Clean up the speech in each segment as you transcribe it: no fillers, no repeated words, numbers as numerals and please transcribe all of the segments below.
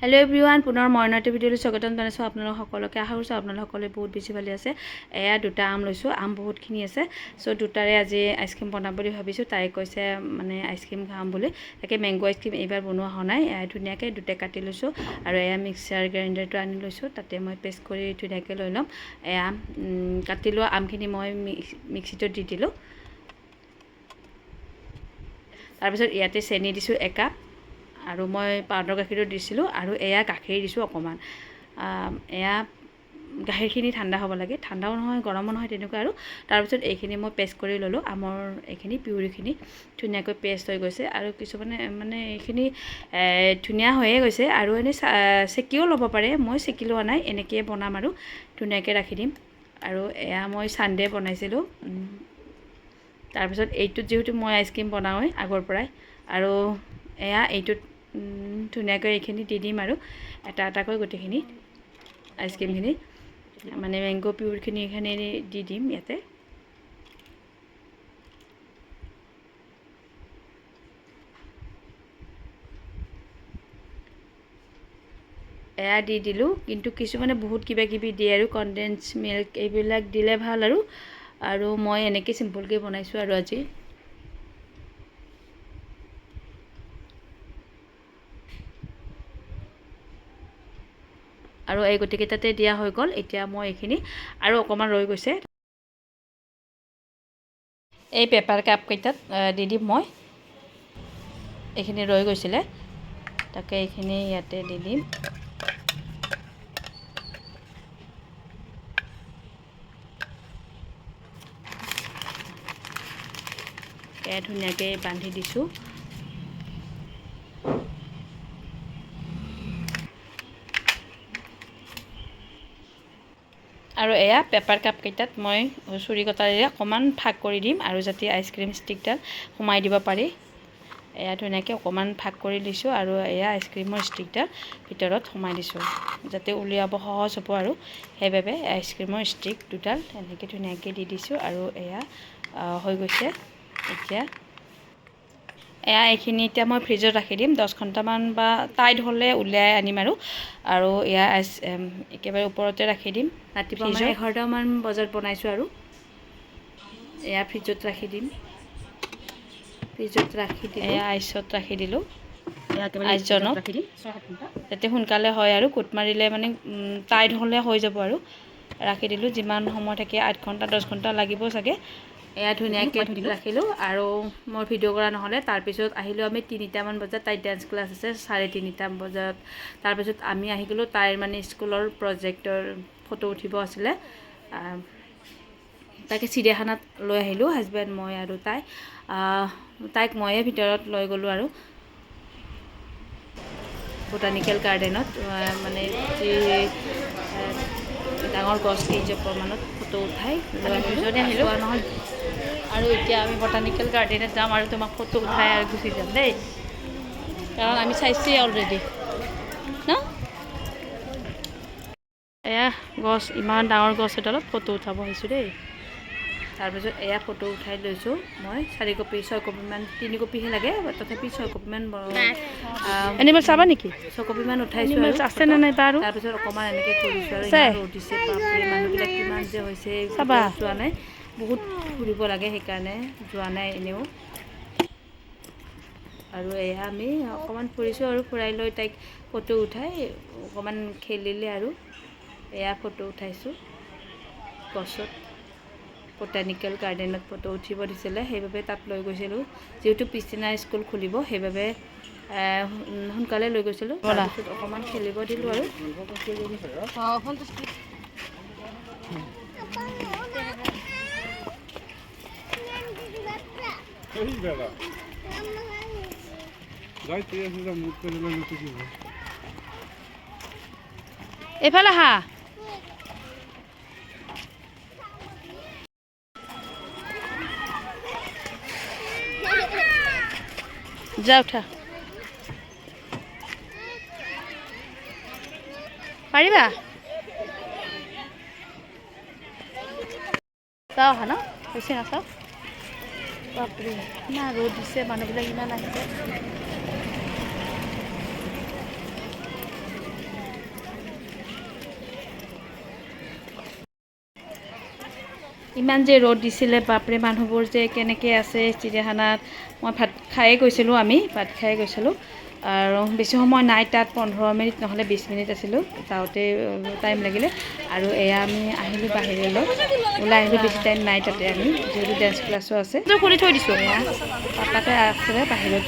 hello everyone पुनः मैं नयन video स्वागतम जानाइছোঁ আপোনালোক সকলোকে আশা কৰিছোঁ আপোনালোক সকলোৱে বহুত বেছি ভালে আছে এয়া দুটা আম লৈছোঁ আম বহুতখিনি আছে সো দুটাৰে আজি আইসক্ৰীম বনাম বুলি ভাবিছোঁ তাই কৈছে মানে আইসক্ৰীম খাম বুলি তাকে ম্যাঙ্গো আইসক্ৰীম এইবাৰ বনোৱা হোৱা নাই ধুনীয়াকৈ দুটা কাটি লৈছোঁ আৰু এয়া মিক্সাৰ গ্ৰাইণ্ডাৰটো আনি লৈছোঁ তাতে মই পেষ্ট কৰি ধুনীয়াকৈ লৈ ল'ম এয়া কাটি লোৱা আমখিনি মই মিক্সিটোত দি দিলোঁ তাৰপিছত ইয়াতে চেনি দিছোঁ একাপ আৰু মই পাউডাৰ গাখীৰো দিছিলোঁ আৰু এয়া গাখীৰ দিছোঁ অকমান এয়া গাখীৰখিনি ঠাণ্ডা হ'ব লাগে ঠাণ্ডাও নহয় গৰমো নহয় তেনেকুৱা আৰু তাৰপিছত এইখিনি মই পেষ্ট কৰি ল'লোঁ আমৰ এইখিনি পিউৰিখিনি ধুনীয়াকৈ পেষ্ট হৈ গৈছে আৰু কিছুমানে মানে এইখিনি ধুনীয়া হৈয়ে গৈছে আৰু এনে চেকিও ল'ব পাৰে মই চেকি লোৱা নাই এনেকৈ বনাম আৰু ধুনীয়াকৈ ৰাখি দিম আৰু এয়া মই সানডে বনাইছিলোঁ তাৰপিছত এইটোত যেহেতু মই আইসক্ৰীম বনাওঁৱেই আগৰ পৰাই আৰু এয়া এইটোত ধুনীয়াকৈ এইখিনি দি দিম আৰু এটা এটাকৈ গোটেইখিনি আইসক্ৰীমখিনি মানে ম্যাঙ্গো পিউৰখিনি এখানে দি দিম ইয়াতে এয়া দি দিলোঁ কিন্তু কিছুমানে বহুত কিবা কিবি দিয়ে আৰু কনডেন্স মিল্ক এইবিলাক দিলে ভাল আৰু মই এনেকৈ সিম্পলকৈ বনাইছোঁ আৰু আজি আৰু এই গোটেইকেইটাতে দিয়া হৈ গ'ল এতিয়া মই এইখিনি আৰু অকমান ৰৈ গৈছে এই পেপাৰ কাপ কেইটাত দি দিম মই এইখিনি ৰৈ গৈছিলে তাকে এইখিনি ইয়াতে দি দিম ধুনীয়াকৈ বান্ধি দিছোঁ আৰু এয়া পেপাৰ কাপ কেইটাত মই ছুৰী কটাৰেৰে অকমান ভাগ কৰি দিম আৰু যাতে আইসক্ৰীম ষ্টিকডাল সোমাই দিব পাৰি এয়া ধুনীয়াকৈ অকমান ভাগ কৰি দিছোঁ আৰু এয়া আইসক্ৰীমৰ ষ্টিকডাল ভিতৰত সোমাই দিছোঁ যাতে উলিয়াব সহজ হ'ব আৰু সেইবাবে আইসক্ৰীমৰ ষ্টিক দুডাল এনেকৈ ধুনীয়াকৈ দি দিছোঁ আৰু এয়া হৈ গৈছে এতিয়া এয়া এইখিনি এতিয়া মই ফ্ৰিজত ৰাখি দিম 10 ঘণ্টামান বা টাইট হ'লে উলিয়াই আনিম আৰু এয়া একেবাৰে ওপৰতে ৰাখি দিম ৰাতিপুৱা মই 11টামান বজাত বনাইছোঁ আৰু এয়া ফ্ৰিজত ৰাখি দিম এয়া আইচত ৰাখি দিলোঁ আইচজনত ৰাখি দিম 6-7 ঘণ্টা যাতে সোনকালে হয় আৰু কুট মাৰিলে মানে টাইট হ'লে হৈ যাব আৰু ৰাখি দিলোঁ যিমান সময় থাকে 8 ঘণ্টা 10 ঘণ্টা লাগিব চাগে এয়া ধুনীয়াকৈ ৰাখিলোঁ আৰু মই ভিডিঅ' কৰা নহ'লে তাৰপিছত আহিলোঁ আমি 3টামান বজাত তাই ডান্স ক্লাছ আছে 3:30টা বজাত তাৰপিছত আমি আহি গ'লোঁ তাইৰ মানে স্কুলৰ প্ৰজেক্টৰ ফটো উঠিব আছিলে তাকে চিৰিয়াখানাত লৈ আহিলোঁ হাজবেণ্ড মই আৰু তাইক ময়ে ভিতৰত লৈ গ'লোঁ আৰু বটানিকেল গাৰ্ডেনত মানে ডাঙৰ গছ কেইজোপামানত ফটো উঠাই লৈ আহিলোঁ নহয় আৰু এতিয়া আমি বটানিকেল গাৰ্ডেনত যাম আৰু তোমাক ফটো উঠাই আৰু গুচি যাম দেই কাৰণ আমি চাইছোঁৱেই অলৰেডি ন এয়া গছ ইমান ডাঙৰ গছ এডালত ফটো উঠাব আহিছোঁ দেই তাৰপিছত এয়া ফটো উঠাই লৈছোঁ মই 4 কপি 6 কপিমান 3 কপিহে লাগে তথাপি 6 কপিমান এনিমেল চাবা নেকি 6 কপিমান উঠাইছোঁ আৰু আছে নে নাই বাৰু তাৰপিছত অকণমান এনেকৈ কৰিছোঁ আৰু ইমান ৰ'দ দিছে বাপৰে মানুহবিলাক কিমান যে হৈছে যোৱা নাই বহুত ফুৰিব লাগে সেইকাৰণে যোৱা নাই এনেও আৰু এয়া আমি অকণমান ফুৰিছোঁ আৰু ফুৰাই লৈ তাইক ফটো উঠাই অকণমান খেলিলে আৰু এয়া ফটো উঠাইছোঁ গছত বটানিকেল গাৰ্ডেনত ফটো উঠিব দিছিলে সেইবাবে তাত লৈ গৈছিলোঁ যেহেতু পিছদিনা স্কুল খুলিব সেইবাবে সোনকালে লৈ গৈছিলোঁ তাৰপিছত অকণমান খেলিব দিলোঁ আৰু এফালে হা যা উঠা পাৰিবা যাওঁ আহা ন হৈছে নাচাওঁ বাপৰে ইমান ৰ'দ দিছে মানুহবিলাক ইমান আহিছে ইমান যে ৰ'দ দিছিলে বাপৰে মানুহবোৰ যে কেনেকৈ আছে চিৰিয়াখানাত মই ভাত খায়ে গৈছিলোঁ ভাত খায়ে গৈছিলোঁ আৰু বেছি সময় নাই তাত 15 মিনিট নহ'লে 20 মিনিট আছিলোঁ যাওঁতে টাইম লাগিলে আৰু এয়া আমি আহিলোঁ বাহিৰলৈ ওলাই আহিলোঁ বেছি টাইম নাই তাতে আমি যিহেতু ডেন্স ক্লাছো আছে খুলি থৈ দিছোঁ এয়া পাপাতে আছিলে বাহিৰত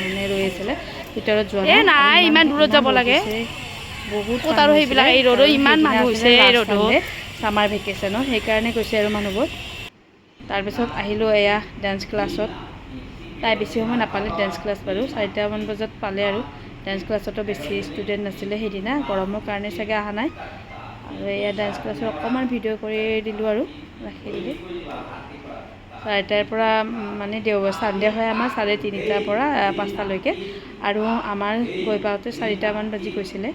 মানে ৰৈ আছিলে ভিতৰত যোৱা নাই ইমান দূৰত যাব লাগে বহুত আৰু সেইবিলাক এই ৰ'দত ইমান মানুহ হৈছে এই ৰ'দত ছামাৰ ভেকেশ্যনত সেইকাৰণে গৈছে আৰু মানুহবোৰ তাৰপিছত আহিলোঁ এয়া ডেন্স ক্লাছত তাই বেছি সময় নাপালে ডেন্স ক্লাছ বাৰু 4টামান বজাত পালে আৰু ডেন্স ক্লাছতো বেছি ষ্টুডেণ্ট নাছিলে সেইদিনা গৰমৰ কাৰণে চাগে অহা নাই আৰু এয়া ডেন্স ক্লাছৰ অকণমান ভিডিঅ' কৰি দিলোঁ আৰু ৰাখি দিলোঁ 4টাৰ পৰা মানে দেওবাৰ ছানডে হয় আমাৰ 3:30টাৰ পৰা 5টালৈকে আৰু আমাৰ গৈ পাওঁতে 4টামান বাজি গৈছিলে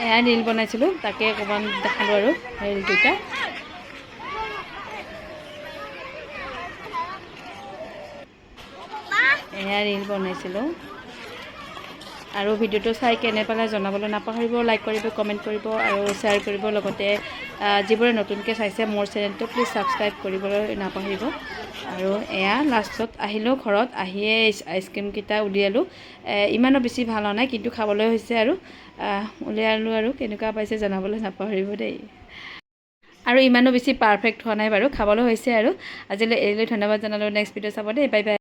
এয়া ৰীল বনাইছিলোঁ তাকে অকণমান দেখালোঁ আৰু ৰীলকেইটা এয়া ৰীল বনাইছিলোঁ আৰু ভিডিঅ'টো চাই কেনে পালে জনাবলৈ নাপাহৰিব লাইক কৰিব কমেণ্ট কৰিব আৰু শ্বেয়াৰ কৰিব লগতে যিবোৰে নতুনকৈ চাইছে মোৰ চেনেলটো প্লিজ ছাবস্ক্ৰাইব কৰিবলৈ নাপাহৰিব আৰু এয়া লাষ্টত আহিলোঁ ঘৰত আহিয়ে আইচক্ৰীমকেইটা উলিয়ালোঁ ইমানো বেছি ভাল হোৱা নাই কিন্তু খাবলৈ হৈছে আৰু উলিয়ালোঁ আৰু কেনেকুৱা পাইছে জনাবলৈ নাপাহৰিব দেই আৰু ইমানো বেছি পাৰফেক্ট হোৱা নাই বাৰু খাবলৈ হৈছে আৰু আজিলৈ এৰিলৈ ধন্যবাদ জনালোঁ নেক্সট ভিডিঅ' চাব দেই বাই বাই